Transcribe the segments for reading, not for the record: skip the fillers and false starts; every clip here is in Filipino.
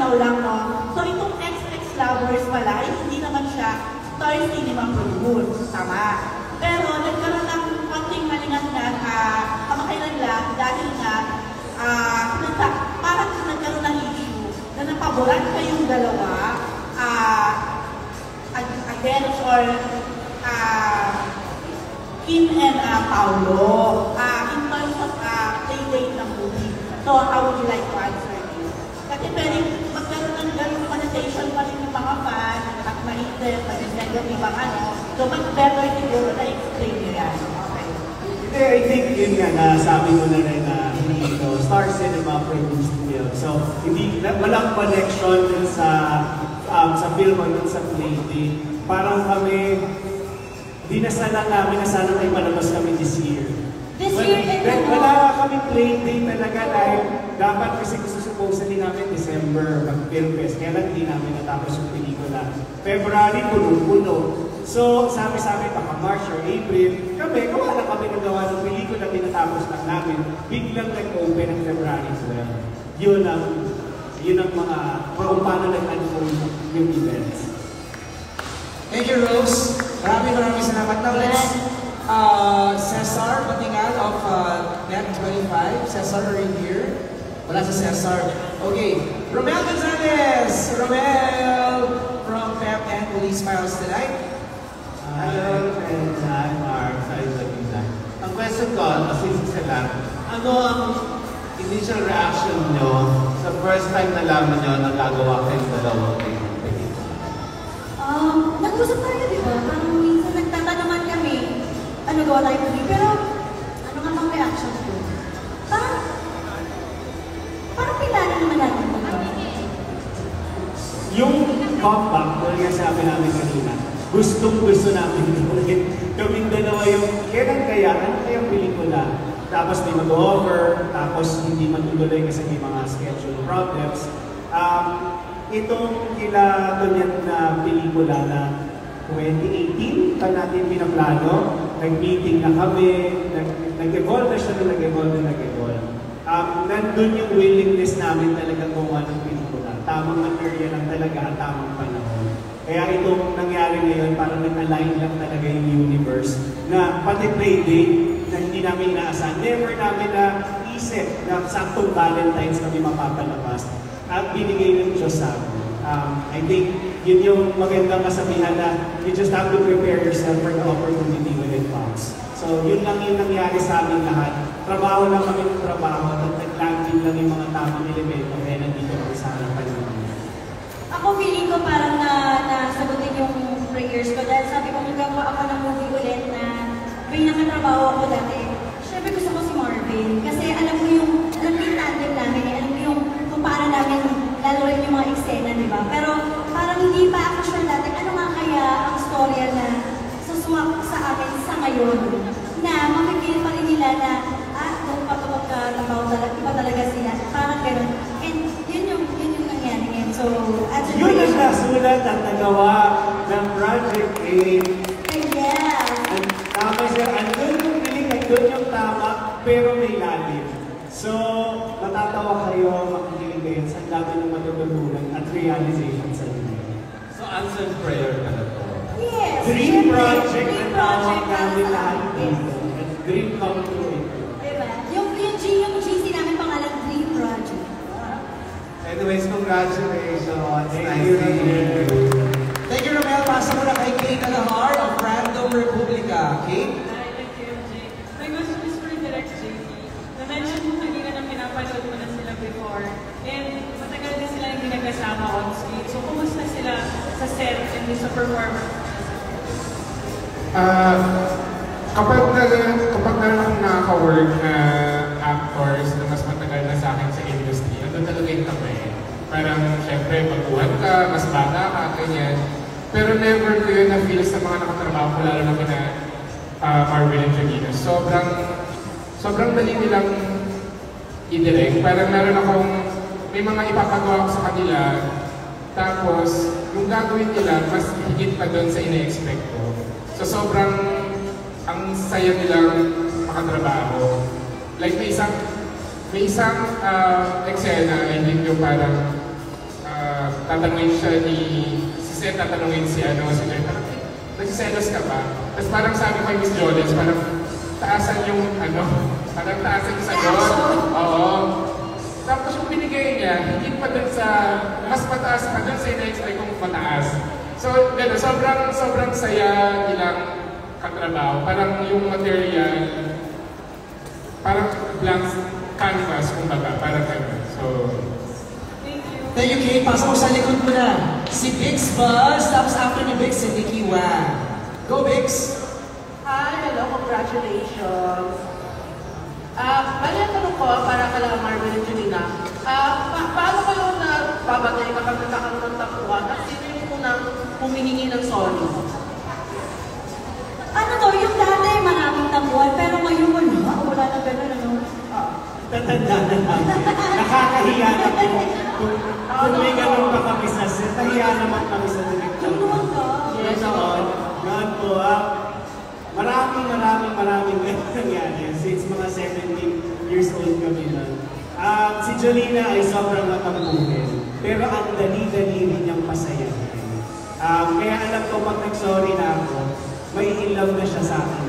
malinaw lang, no? So itong XX Lovers pala, ay hindi naman siya Star Cinema produced, tama. Pero nagkaroon ng konting malingat-ngat kamakailan lang dahil nga parang nagkaroon ng issue na napaboran kayong dalawa against or Kim and Paolo in terms of playdate ng movie. So how would you like to answer this? Kasi pwedeng magkaroon ng ganong connotation pa rin ng mga fan at ma-interest, mag-negative ang ano. So mas better siguro na explain nyo yan. Okay. I think yun nga na sabi ko na rin na hindi ito Star Cinema produced film. So hindi, walang connection dun sa film o dun sa playdate. Parang kami, dinasala namin na sana may palabas kami this year. This year? Wala kami playdate talaga dahil dapat kasi gusto supposedly namin December mag-film fest. Kaya lang hindi namin natapos yung pelikula. February, puno-puno. So, sabi-sabi, baka March or April, gawa na kami nagawa ng pelikula, tinatapos lang namin. Biglang nag-open ang February 12. Yun ang mga, kung paano nag-unfold yung events. Thank you, Rose. Maraming salamat. Now, let's Cesar Patingal of Net25. Cesar, are you here? Wala si Cesar. Okay. Romel Gonzalez. Romel from PEP and Police Files tonight. Hello, and I'm Mark. Ang question ko, assist sila, ano ang initial reaction nyo sa first time nalaman nyo na gagawa kayong dalawang pelikula? Nag-usap tayo, di ba? Parang minsan nagtatanungan kami, ano gawa tayo movie, pero ano nga bang reaction ko? Parang kilala naman natin mo. Yung comeback, kung nga sabi namin kanina, gustong-gusto namin ulit. Kaming dalawa yung, kailan kaya, ano kayang pelikula? Tapos may mag-over, tapos hindi matutuloy kasi may mga schedule problems. Itong kila Tonyan na pelikula na 2018 pa natin pinaplano, nag-meeting na kami, nag-evolve na siya, nag-evolve. Nandun yung willingness namin talaga gumawa ng pelikula. Tamang material lang talaga at tamang panahon. Kaya itong nangyari ngayon, parang nag-align lang talaga yung universe na pati playdate na hindi namin inaasahan. Never namin na isip na saktong Valentine's kami mapapalabas. At binigay ng Diyos sa amin. I think yun yung magandang kasabihan na you just have to prepare yourself for the opportunity when it comes. So yun lang yung nangyari sa amin lahat. Trabaho lang kami ng trabaho at nag-landing lang yung mga tamang elemento kaya nandito kami sa harapan namin. Ako feeling ko parang nasagutin yung prayers ko dahil sabi ko magagawa ako ng movie ulit na may nakatrabaho ako dati. Siyempre gusto ko si Marvin kasi alam mo yung tandem namin, alam mo yung kung paano namin lalo rin yung mga eksena, di ba? Pero parang hindi pa ako sure dati ano nga kaya ang storya na suswak sa akin sa ngayon na makikita pa rin nila na doon pa ito pagkatabaw talaga, iba talaga sila. Parang gano'n. And yun yung nangyari ngayon. So, yun ang nasulat at nagawa ng Project 8. Yeah. Tama siya, andun yung piling, andun yung tama, pero may lalim. So, matatawa kayo, makikinig kayo, sa dami ng matutunan at realization sa inyo. So, answered prayer ka na to? Yes. Dream project na tawag namin lahat dito. Dream come true ito. Diba? Yung GC namin pangalan, Dream Project. Anyways, congratulations. Thank you. Thank you, Romel. Pasa mo na kay Kate Alahar of Random Republica. Kate? Hi, thank you, MJ. My question is for Direct JP. Na-mention mo kanina na pinapanood mo na sila before. And matagal din sila hindi nagkasama on screen. So, kumusta sila sa set and sa performance? Kapag meron nakaka-work na actors na mas matagal na sa akin sa industry, ano talaga yung tamay. Parang, syempre, pagbuhan ka, mas bata ka, ganyan. Pero never ko yun na-feel sa mga nakatrabaho ko, lalo na kina Marvin and Janina. Sobrang dali nilang i-direct. Parang meron akong, may mga ipapagawa ko sa kanila, tapos, yung gagawin nila, mas higit pa doon sa ina-expect ko. So, sobrang ang saya nilang makatrabaho. Like, may isang eksena, I think yung parang tatanungin siya si Seth, tatanungin si Joy, parang, nagsiselos ka ba? Tapos parang sabi ko kay Miss Jolens, parang taasan yung parang taasan yung sagot. Oo. Tapos yung binigay niya, hindi pa dun sa, mas mataas pa dun sa ina-expect kong mataas. So, gano'n, sobrang saya nilang katrabaho. Parang yung material, parang blank canvas, kumbaga, parang gano'n. So, Thank you, Kate. Pasok mo sa likod mo na. Si Bix Buzz, tapos after ni Bix, si Nikki Wang. Go, Bix! Hi, hello, congratulations. Bali ang tanong ko, para kala Marvel and Julina, paano kayo na babatay kapag nagkakaroon ng tapuan at sino yung unang humihingi ng sorry? Ano to, yung dati maraming tapuan, pero ngayon wala na gano'n, ano? Tatanda na namin. Nakakahiya na po. Kung may ganun pa kami sa set, nahiya naman kami sa director. Yes, God po. Maraming ganun nangyari since mga 17 years old kami na. Si Jolina ay sobrang matampuhin, pero ang dali-dali rin niyang pasayahin. Kaya alam ko pag nag-sorry na ako, may in love na siya sa akin.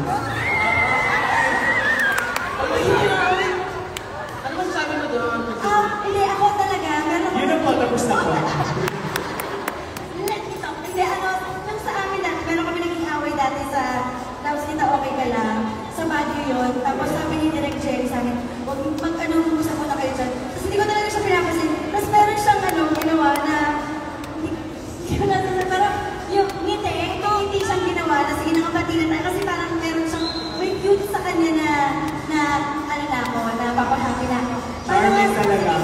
Ano man sabi mo doon? Hindi, ako talaga, meron Yun na po, tapos na po. Hindi, nung sa amin dati, meron kami naging away dati sa, tapos kita okay ka lang, sa Baguio yun, tapos sabi ni Direk Jerry sa akin, huwag mag-usap mo na kayo dyan. Tapos hindi ko talaga siya pinapasin. Tapos meron siyang ginawa na, parang yung ngiti siyang ginawa na sige nakapati na tayo kasi parang meron siyang may cute sa kanya na ano na ako, na papahappy na. Charming talaga.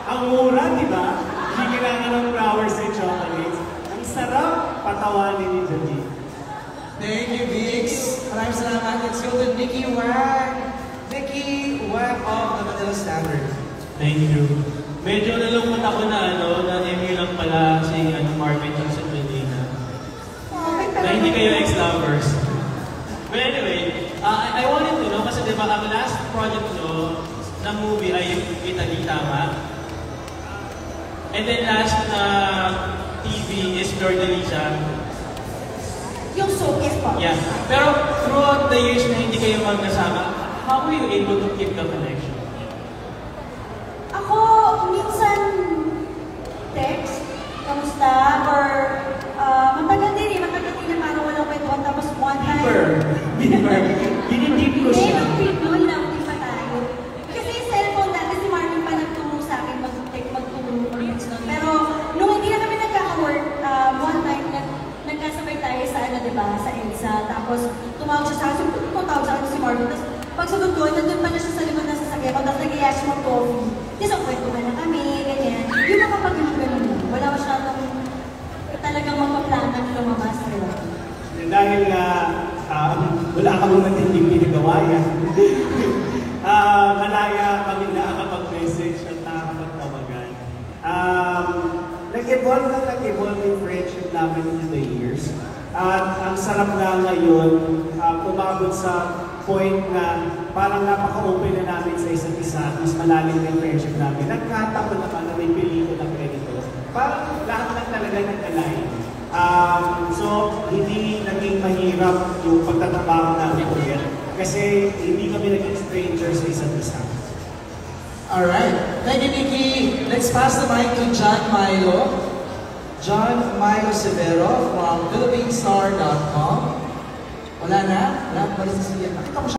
Ang mura, di ba? Hindi kailangan ng flowers and chocolates. Ang sarap patawanin ni Joji. Thank you, Bix. Maraming salamat. Let's go to Nikki Wang. Nikki Wang of the Manila Standard. Thank you. Medyo nalungkot ako na MU lang pala si Marvin at sa Jolina. Na hindi kayo ex-lovers. But anyway, I wanted to know, kasi diba ang last project nyo na movie ay Italy, tama? And then last na TV is Flor de Liza. Yung showcase po. Yeah. Pero throughout the years na hindi kayo magkasama, how were you able to keep the connection? Ako, minsan text, kamusta, or matagal din na parang walang kwentuhan, tapos one time. Dinitip ko siya. Noon lang, di pa tayo. Kasi yung cellphone dati, si Martin pa nagtulong sa akin magtulong or pero nung hindi na kami nagkaka-work, one time, nagkasabay tayo sa diba, sa EDSA, tapos tumawag siya sa akin, tumawag sa akin si Martin, tapos pagsagot ko, nandun pa na siya sa likod ng sasakyan ko, tapos nag-iaya siya mag-coffee. Tapos ang kwentuhan na kami, ganyan. Yung mga pag-ganun lang. Wala masyadong talagang magpaplano na lumabas. Dahil wala ka mong matinding pinagawayan. Malaya kami nakakapag-message at nakakapag-tawagan. Nag-evolve yung friendship namin in the years. At ang sarap na ngayon, umabot sa point na parang napaka-open na namin sa isa't isa, mas malalim na yung friendship namin. Nagkataon naman na may pelikula ganito. Parang lahat lang talaga nag-align. So, hindi naging mahirap yung pagtatrabaho namin ulit. Kasi hindi kami naging strangers sa isa't isa. Alright. Thank you, Nikki. Let's pass the mic to John Milo. John Milo Severo from PhilippineStar.com. Wala na? Wala na ba sa siya? Nakita ko siya.